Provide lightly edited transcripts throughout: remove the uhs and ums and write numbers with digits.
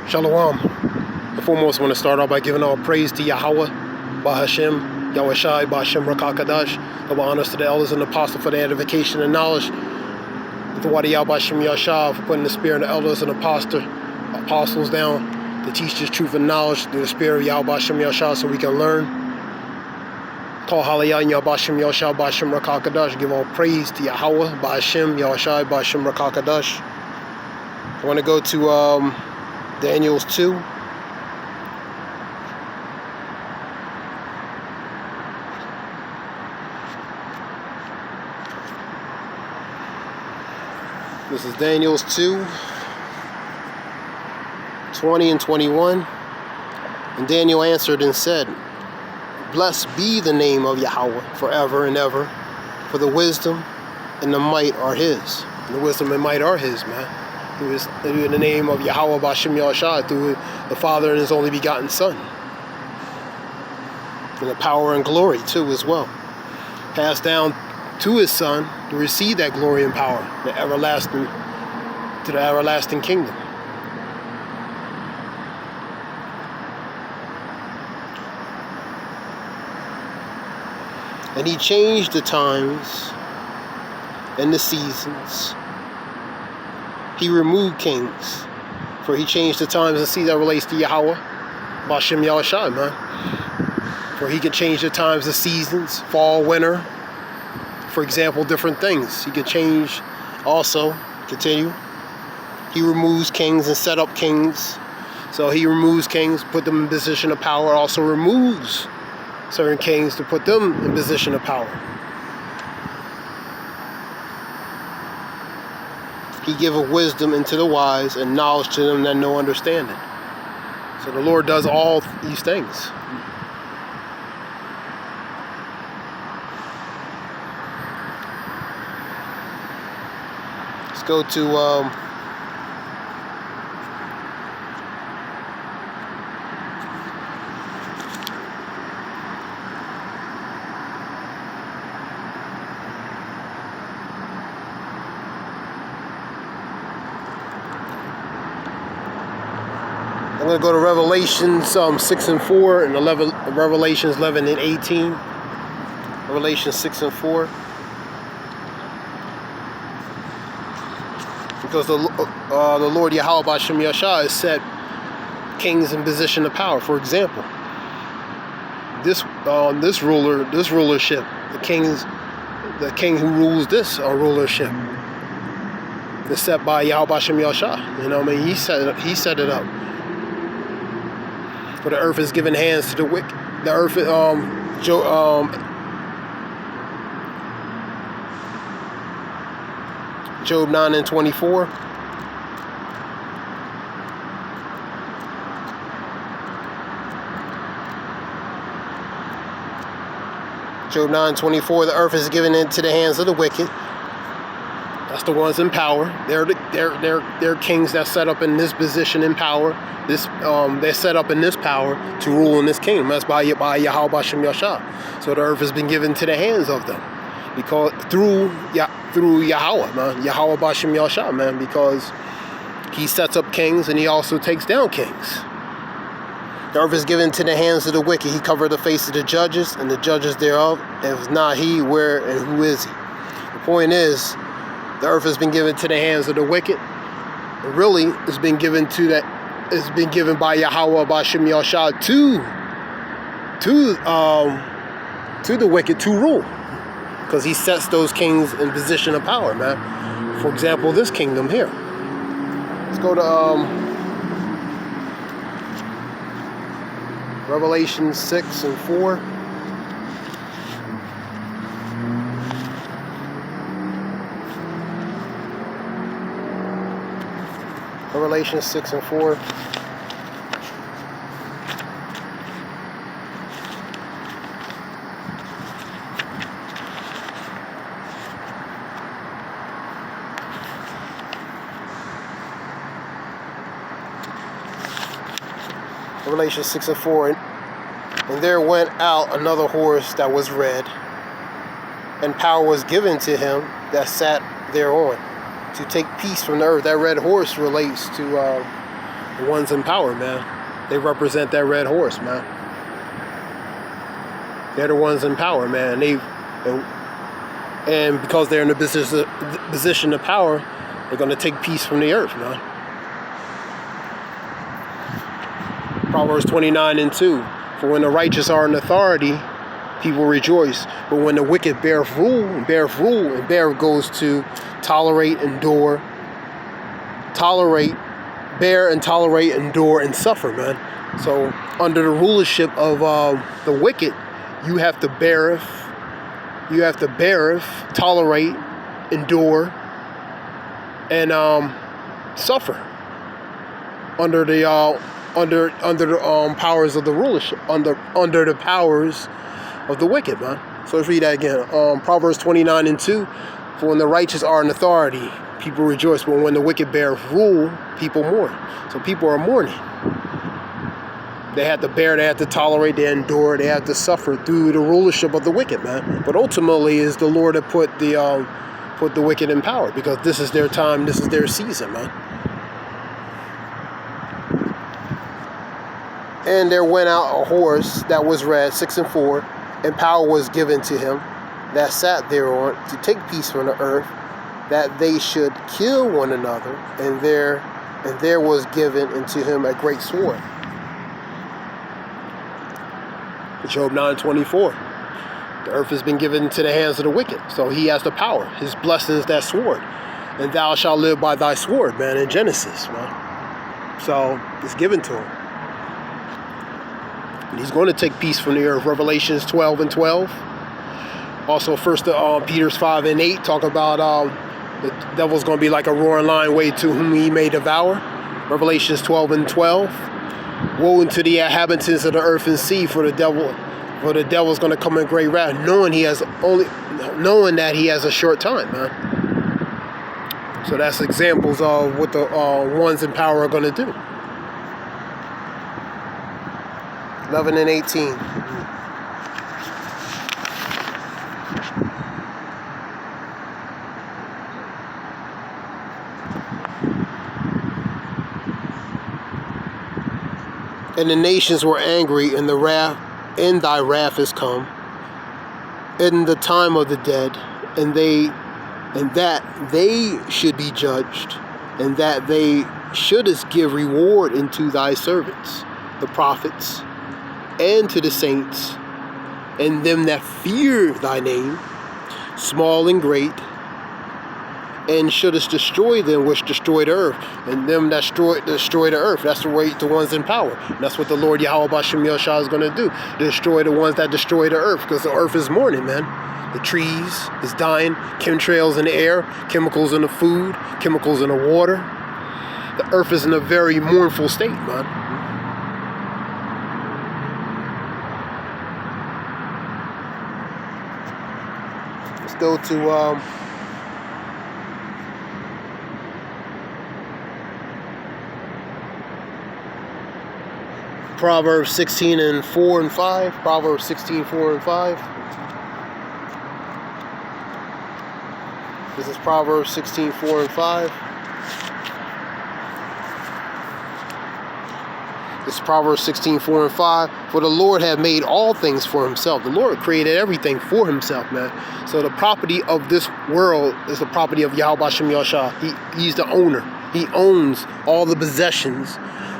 Shalom. Foremost, I want to start off by giving all praise to Yahweh, Bahashem, Yahweh Shai, Bahashem Rakakadash. Double honors to the elders and apostles for the edification and knowledge. The Wadi Bahashem Yahshua for putting the spirit of the elders and apostles down to teach this truth and knowledge through the spirit of Yahweh Bahashem Yahshua so we can learn. Call Halayan Yahweh Bahashem Yahshua, Bahashem Rakakadash. Give all praise to Yahweh, Bahashem, Yahweh Shai, Bahashem Rakakadash. I want to go to Daniel 2. This is Daniel 2, 20 and 21. And Daniel answered and said, Blessed be the name of Yahweh forever and ever, for the wisdom and the might are his. And the wisdom and might are his, man. Through the name of Yahweh Bashem Yahushua, through the Father and his only begotten Son. And the power and glory too as well. Passed down to his Son to receive that glory and power, the everlasting kingdom. And he changed the times and the seasons. He removed kings, for he changed the times and seasons that relates to Yahweh, Bashem Yahushua, man. For he can change the times, the seasons, fall, winter, for example, different things. He can change also, continue. He removes kings and set up kings. So he removes kings, put them in position of power, also removes certain kings to put them in position of power. He giveth wisdom unto the wise and knowledge to them that know understanding. So the Lord does all these things. Let's go to I'm going to go to Revelations 6 and 4 and Revelations 11 and 18. Revelations 6 and 4. Because the Lord Yahweh Bashem Yahshua has set kings in position of power. For example, this rulership, the king who rules this rulership, is set by Yahweh Bashem Yahshua. You know what I mean? He set it up. For the earth is given hands to the wicked. The earth, Job 9 and 24. Job 9:24. The earth is given into the hands of the wicked. That's the ones in power. They're kings that set up in this position in power. They're set up in this power to rule in this kingdom. That's by Yahweh Bashem Yahshua. So the earth has been given to the hands of them, because through Yahweh, man, Yahweh Bashem Yahshua, man, because he sets up kings and he also takes down kings. The earth is given to the hands of the wicked. He covered the face of the judges and the judges thereof. And if not he, where and who is he? The point is, the earth has been given to the hands of the wicked. And really, it's been given by Yahweh Bashem Yahshua to the wicked to rule, because he sets those kings in position of power, man. For example, this kingdom here. Let's go to Revelation 6 and 4. Revelation 6 and 4. Revelation 6 and 4. And there went out another horse that was red, and power was given to him that sat thereon, to take peace from the earth. That red horse relates to The ones in power, man. They represent that red horse, man. They're the ones in power, man. And because they're in the position of power, they're going to take peace from the earth, man. Proverbs 29:2. For when the righteous are in authority, people rejoice. But when the wicked beareth rule, and bear goes to tolerate, endure, bear and tolerate, endure, and suffer, man. So under the rulership of the wicked, you have to beareth, tolerate, endure, and suffer under the powers of the rulership, under the powers of the wicked, man. So let's read that again. Proverbs 29:2. For when the righteous are in authority, people rejoice. But when the wicked bear rule, people mourn. So people are mourning. They have to bear, they have to tolerate, they endure, they have to suffer through the rulership of the wicked, man. But ultimately, is the Lord that put the wicked in power, because this is their time, this is their season, man. And there went out a horse that was red, 6:4, and power was given to him that sat thereon to take peace from the earth, that they should kill one another, and there was given unto him a great sword. Job 9:24. The earth has been given into the hands of the wicked, so he has the power. His blessing is that sword, and thou shalt live by thy sword, man. In Genesis, man. So it's given to him. And he's going to take peace from the earth. Revelations 12:12. Also, 1 Peter 5:8 talk about the devil's going to be like a roaring lion, waiting to whom he may devour. Revelations 12:12. Woe unto the inhabitants of the earth and sea, for the devil's going to come in great wrath, knowing that he has a short time, man. So that's examples of what the ones in power are going to do. 11 and 18. And the nations were angry, and thy wrath is come, in the time of the dead, and that they should be judged, and that they shouldest give reward unto thy servants, the prophets, and to the saints, and them that fear thy name, small and great, and shouldest destroy them which destroy the earth, and them that destroy the earth. That's the ones in power. And that's what the Lord Yahweh B'Shem Yahshua is going to do. Destroy the ones that destroy the earth, because the earth is mourning, man. The trees is dying, chemtrails in the air, chemicals in the food, chemicals in the water. The earth is in a very mournful state, man. Let's go to Proverbs 16:4 and 5. Proverbs 16:4 and 5. This is Proverbs 16:4 and 5. This is Proverbs 16:4 and 5. For the Lord hath made all things for himself. The Lord created everything for himself, man. So the property of this world is the property of Yahweh B'Shem Yahshua. He's the owner. He owns all the possessions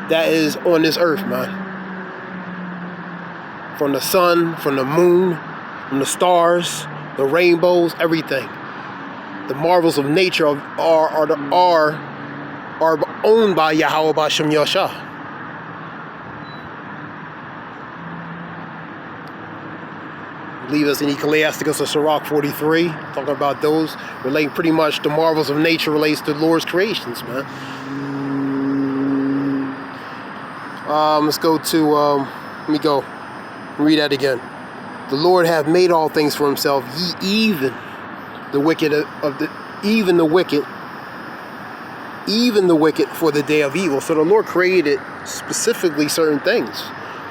that is on this earth, man. From the sun, from the moon, from the stars, the rainbows, everything. The marvels of nature are owned by Yahweh B'Shem Yahshua. I believe it's in Ecclesiasticus or Sirach 43, talking about those, relating pretty much the marvels of nature relates to the Lord's creations, man. Let's go to, let me go. Read that again. The Lord hath made all things for himself, even the wicked for the day of evil. So the Lord created specifically certain things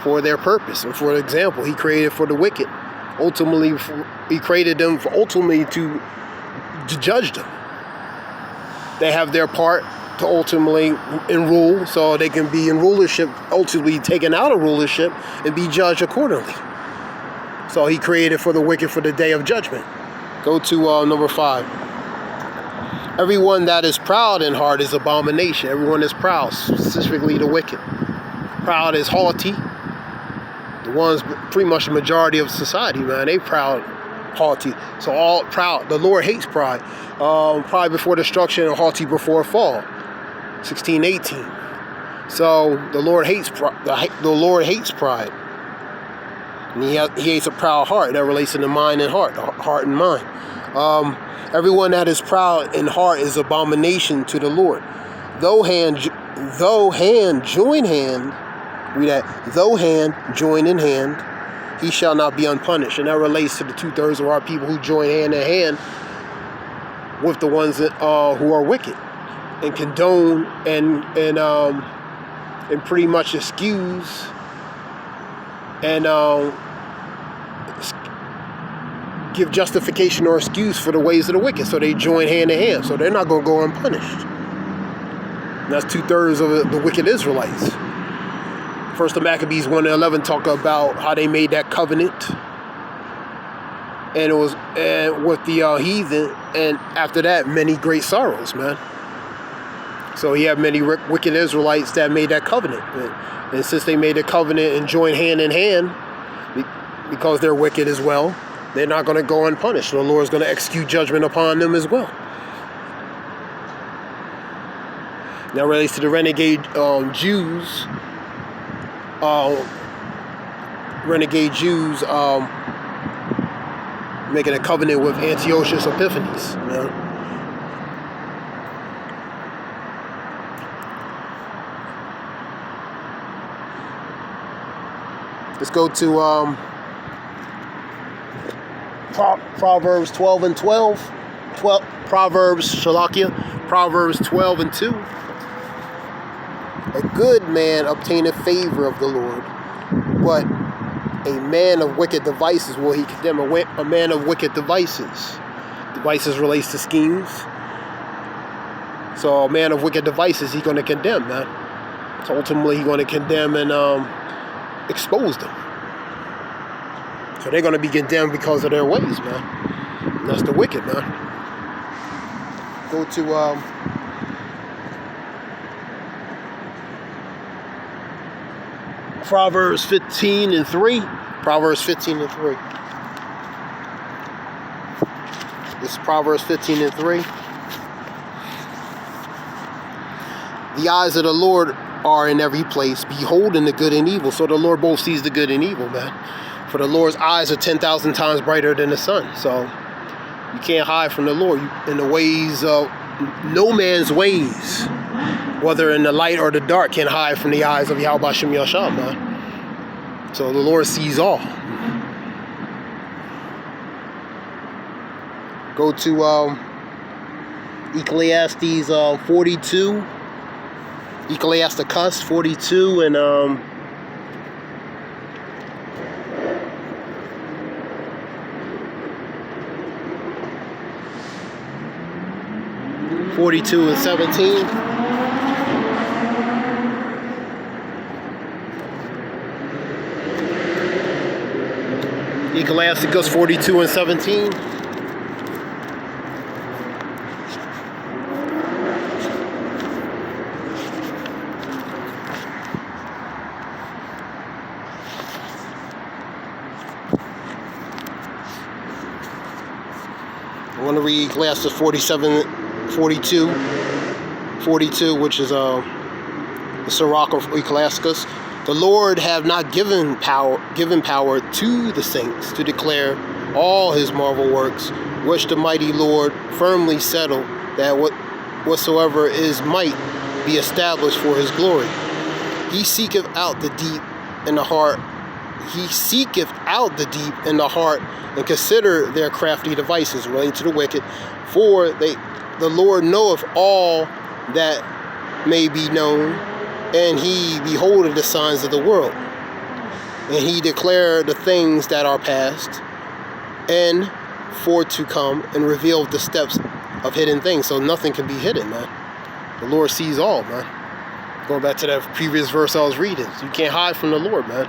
for their purpose. And for example, he created for the wicked. Ultimately, he created them ultimately to judge them. They have their part to ultimately rule, so they can be in rulership, ultimately taken out of rulership and be judged accordingly. So he created for the wicked for the day of judgment. Go to number 5. Everyone that is proud in heart is abomination. Everyone is proud, specifically the wicked. Proud is haughty. The ones, pretty much the majority of society, man, they proud, haughty. So all proud. The Lord hates pride. Pride before destruction and haughty before fall. 16:18. So the Lord hates the Lord hates pride. And he hates a proud heart. That relates to the mind and heart and mind. Everyone that is proud in heart is abomination to the Lord. Though hand join hand, read that. Though hand join in hand, he shall not be unpunished. And that relates to the 2/3 of our people who join hand in hand with the ones that who are wicked and condone and pretty much excuse and give justification or excuse for the ways of the wicked. So they join hand in hand. So they're not going to go unpunished. And that's 2/3 of the wicked Israelites. First, the Maccabees 1:11 talk about how they made that covenant, and it was with the heathen. And after that, many great sorrows, man. So he had many wicked Israelites that made that covenant, and since they made a covenant and joined hand in hand, because they're wicked as well, they're not going to go unpunished. The Lord's going to execute judgment upon them as well. That relates to the renegade Jews. Making a covenant with Antiochus Epiphanes. You know? Let's go to Proverbs 12:12. Proverbs 12:2. A good man obtaineth favor of the Lord, but a man of wicked devices will he condemn. A man of wicked devices. Devices relates to schemes. So a man of wicked devices he's going to condemn, man. So ultimately he's going to condemn and expose them. So they're going to be condemned because of their ways, man. And that's the wicked, man. Go to Proverbs 15:3. Proverbs 15:3. This is Proverbs 15:3. The eyes of the Lord are in every place, beholding the good and evil. So the Lord both sees the good and evil, man. For the Lord's eyes are 10,000 times brighter than the sun. So you can't hide from the Lord. In the ways of no man's ways, whether in the light or the dark, can hide from the eyes of Yahweh Shem Yashab, man. So the Lord sees all. Go to Ecclesiastes 42. Ecclesiasticus 42 and 42 and 17. Ecclesiasticus 42 and 17. I want to read Ecclesiastes 42, which is the Sirach of Ecclesiasticus. The Lord have not given power to the saints to declare all his marvel works, which the mighty Lord firmly settled, that whatsoever is might be established for his glory. He seeketh out the deep in the heart. He seeketh out the deep in the heart, and consider their crafty devices relating to the wicked. For the Lord knoweth all that may be known, and he beholdeth the signs of the world. And he declared the things that are past, and for to come, and revealed the steps of hidden things. So nothing can be hidden, man. The Lord sees all, man. Going back to that previous verse I was reading. So you can't hide from the Lord, man.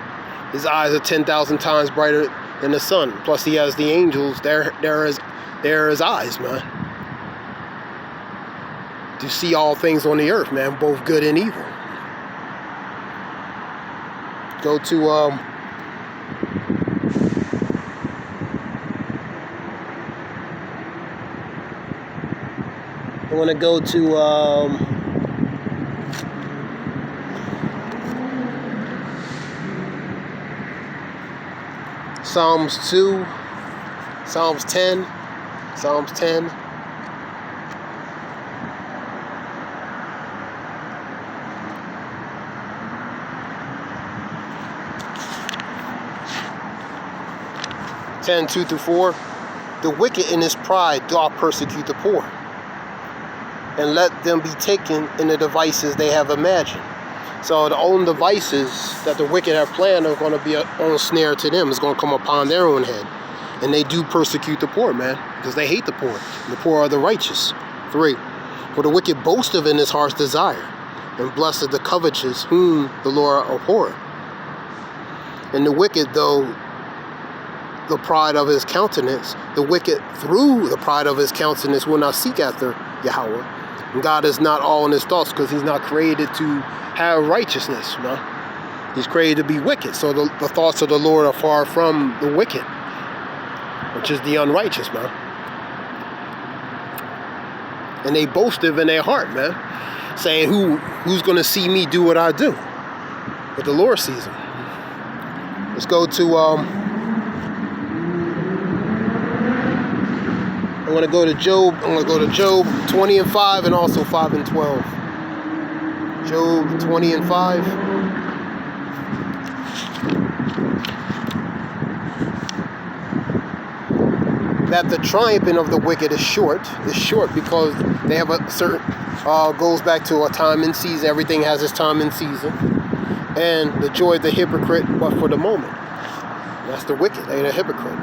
His eyes are 10,000 times brighter than the sun. Plus he has the angels. They're his eyes, man. To see all things on the earth, man, both good and evil. Go to I want to go to Psalms 2, Psalms 10, Psalms 10. Ten, 2 through 4. The wicked in his pride doth persecute the poor, and let them be taken in the devices they have imagined. So the own devices that the wicked have planned are going to be a own snare to them. It's going to come upon their own head. And they do persecute the poor, man, because they hate the poor. The poor are the righteous. 3. For the wicked boasteth in his heart's desire, and blesseth the covetous whom the Lord abhorreth. And the wicked, though the pride of his countenance, the wicked through the pride of his countenance will not seek after Yahweh. And God is not all in his thoughts, because he's not created to have righteousness, man. He's created to be wicked. So the thoughts of the Lord are far from the wicked, which is the unrighteous, man. And they boasted in their heart, man, saying, who's going to see me do what I do? But the Lord sees them. Let's go to I want to go to Job. I'm going to go to Job 20 and 5 and also 5 and 12. Job 20 and 5. That the triumphing of the wicked is short because they have a certain, goes back to a time and season. Everything has its time and season. And the joy of the hypocrite, but for the moment. That's the wicked. They're a hypocrite.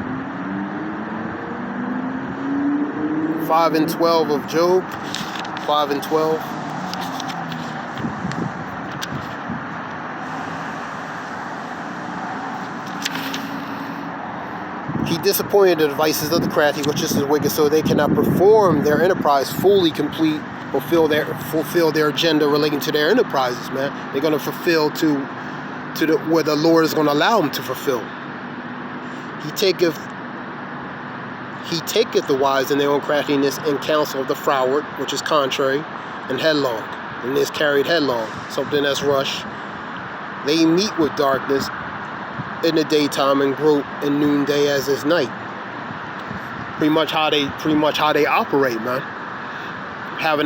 5 and 12 of Job. 5 and 12. He disappointed the devices of the crafty, which is the wicked, so they cannot perform their enterprise fully complete, fulfill their agenda relating to their enterprises, man. They're going to fulfill to where the Lord is going to allow them to fulfill. He taketh the wise in their own craftiness, and counsel of the froward, which is contrary, and headlong, and is carried headlong, something that's rushed. They meet with darkness in the daytime and grope in noonday as is night. Pretty much how they operate, man. Having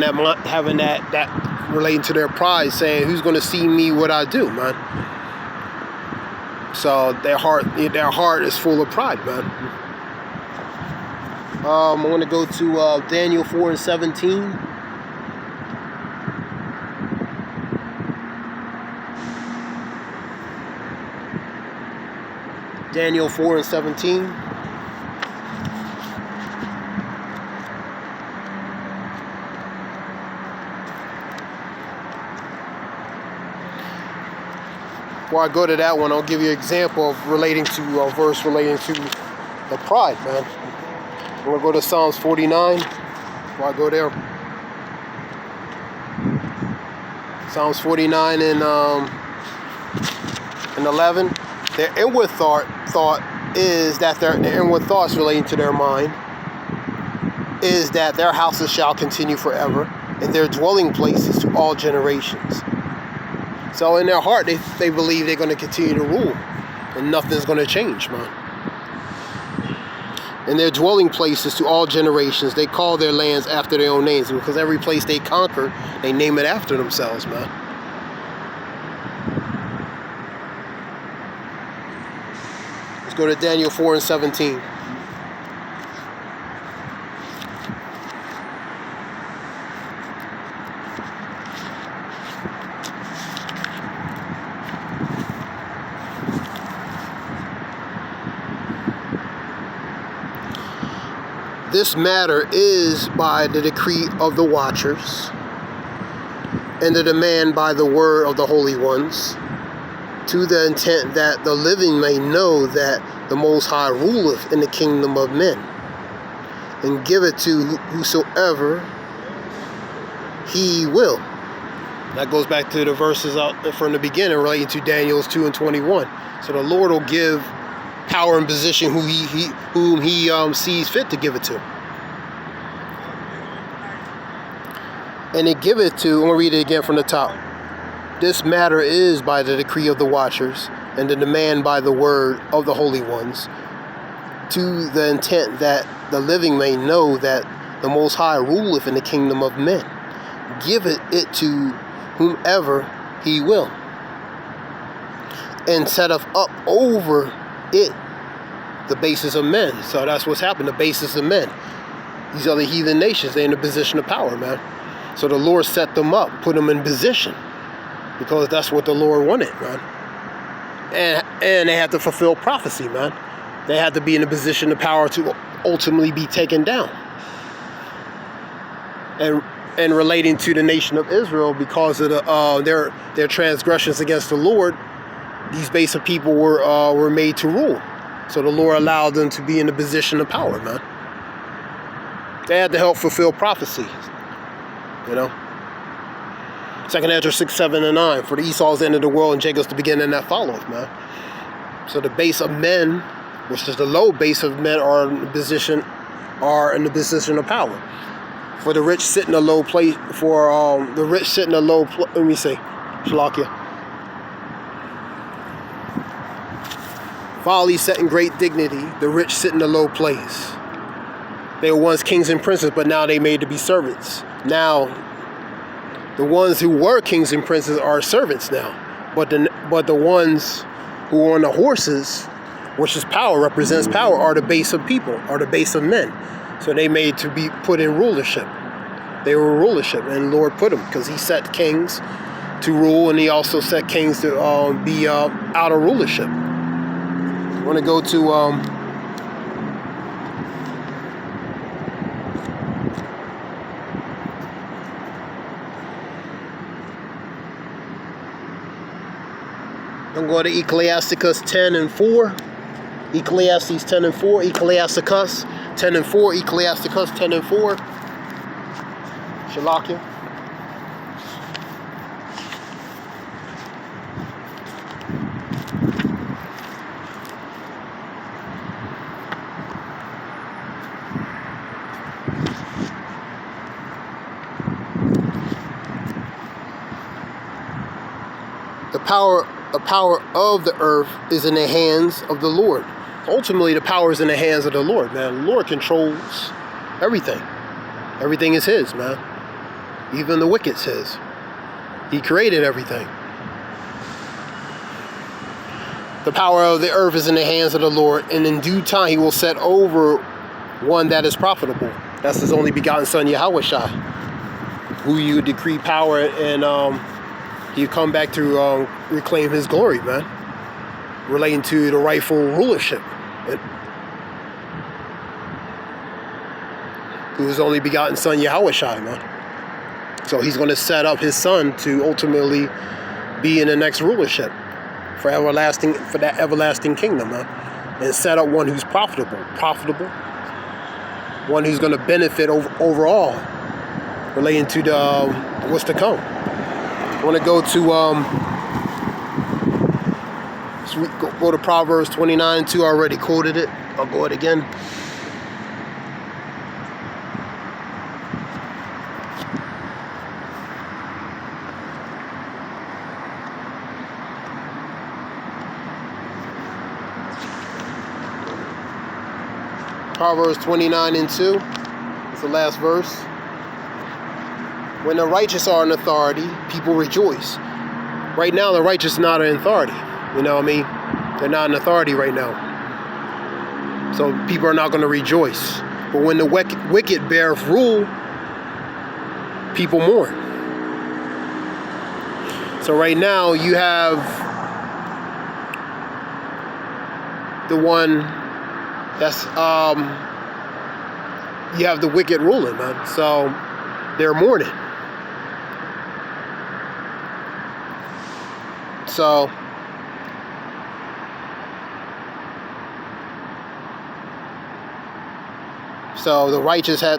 that relating to their pride, saying, who's going to see me what I do, man? So their heart is full of pride, man. I'm going to go to Daniel 4 and 17. Daniel 4 and 17. Before I go to that one, I'll give you an example of relating to a verse relating to the pride, man. I'm going to go to Psalms 49. Before I go there. Psalms 49 and 11. Their inward thought is that their inward thoughts relating to their mind is that their houses shall continue forever, and their dwelling places to all generations. So in their heart, they believe they're going to continue to rule, and nothing's going to change, man. And their dwelling places to all generations, they call their lands after their own names, because every place they conquer, they name it after themselves, man. Go to Daniel 4 and 17. This matter is by the decree of the watchers, and the demand by the word of the holy ones, to the intent that the living may know that the Most High ruleth in the kingdom of men, and giveth to whosoever he will. That goes back to the verses out from the beginning relating to Daniel's 2 and 21. So the Lord will give power and position whom he sees fit to give it to. And it giveth to, I'm going to read it again from the top. This matter is by the decree of the watchers, and the demand by the word of the holy ones, to the intent that the living may know that the Most High ruleth in the kingdom of men, giveth it to whomever he will, and setteth up over it the basis of men. So that's what's happened, the basis of men. These other heathen nations, they're in a position of power, man. So the Lord set them up, put them in position, because that's what the Lord wanted, man. And they had to fulfill prophecy, man. They had to be in a position of power to ultimately be taken down. And relating to the nation of Israel, because of their transgressions against the Lord, these base of people were made to rule. So the Lord allowed them to be in a position of power, man. They had to help fulfill prophecy, you know. 2nd Ezra 6, 7, and 9. For the Esau's end of the world and Jacob's the beginning that followeth, man. So the base of men, which is the low base of men, are in the position of power. For the rich sit in a low place. Let me say, Shalakia. Folly set in great dignity. The rich sit in a low place. They were once kings and princes, but now they made to be servants. Now, the ones who were kings and princes are servants now. But the ones who are on the horses, which is power, represents power, are the base of people, are the base of men. So they made to be put in rulership. They were rulership, and the Lord put them, because he set kings to rule, and he also set kings to be out of rulership. I want to go to I'm going to Ecclesiasticus 10 and 4. Ecclesiastes 10 and 4. Ecclesiasticus 10 and 4. Ecclesiasticus 10 and 4. Shalakia. The power of the earth is in the hands of the Lord. Ultimately, the power is in the hands of the Lord, man. The Lord controls everything. Everything is his, man. Even the wicked's his. He created everything. The power of the earth is in the hands of the Lord, and in due time he will set over one that is profitable. That's his only begotten son, Yahushua, who you decree power, and you come back to reclaim his glory, man, relating to the rightful rulership. Whose only begotten son, Yahushua, man. So he's going to set up his son to ultimately be in the next rulership for that everlasting kingdom, man. And set up one who's profitable, one who's going to benefit overall, relating to the what's to come. I want to go to go to Proverbs 29 and 2. I already quoted it. I'll go it again. Proverbs 29 and 2. It's the last verse. When the righteous are in authority, people rejoice. Right now, the righteous are not in authority. You know what I mean? They're not in authority right now. So people are not going to rejoice. But when the wicked bear rule, people mourn. So right now, you have the one that's, you have the wicked ruling, man. So they're mourning. So the righteous Yahweh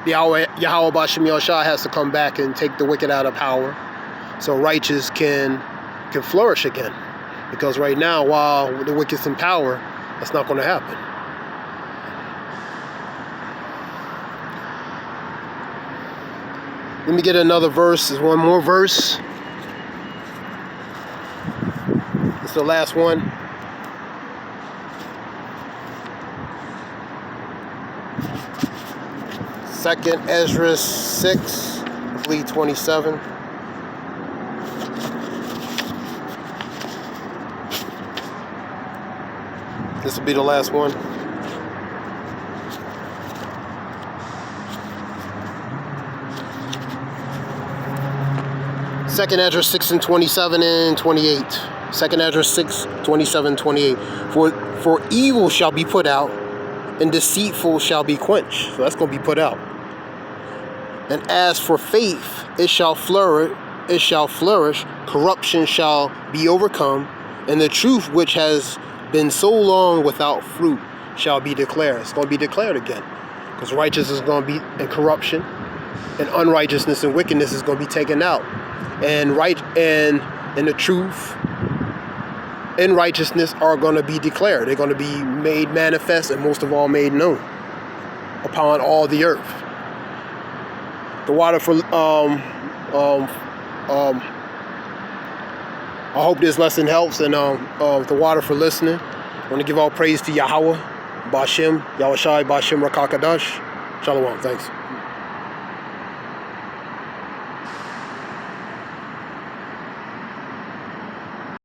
B'Shem Yahushua has to come back and take the wicked out of power, so righteous can flourish again. Because right now, while the wicked's in power, that's not going to happen. Let me get another verse. There's one more verse. It's the last one. Second Ezra 6, I believe 27. This will be the last one. Second Ezra 6 and 27 and 28. Second Ezra 6, 27, 28. For evil shall be put out, and deceitful shall be quenched. So that's going to be put out. And as for faith, it shall flourish. Corruption shall be overcome, and the truth which has been so long without fruit shall be declared. It's going to be declared again, because righteousness is going to be in corruption, and unrighteousness and wickedness is going to be taken out, and the truth and righteousness are going to be declared. They're going to be made manifest, and most of all made known upon all the earth. The water for I hope this lesson helps, and the water for listening. I want to give all praise to Yahweh B'Shem Yahushai B'Shem Rakakadash. Shalom. Thanks.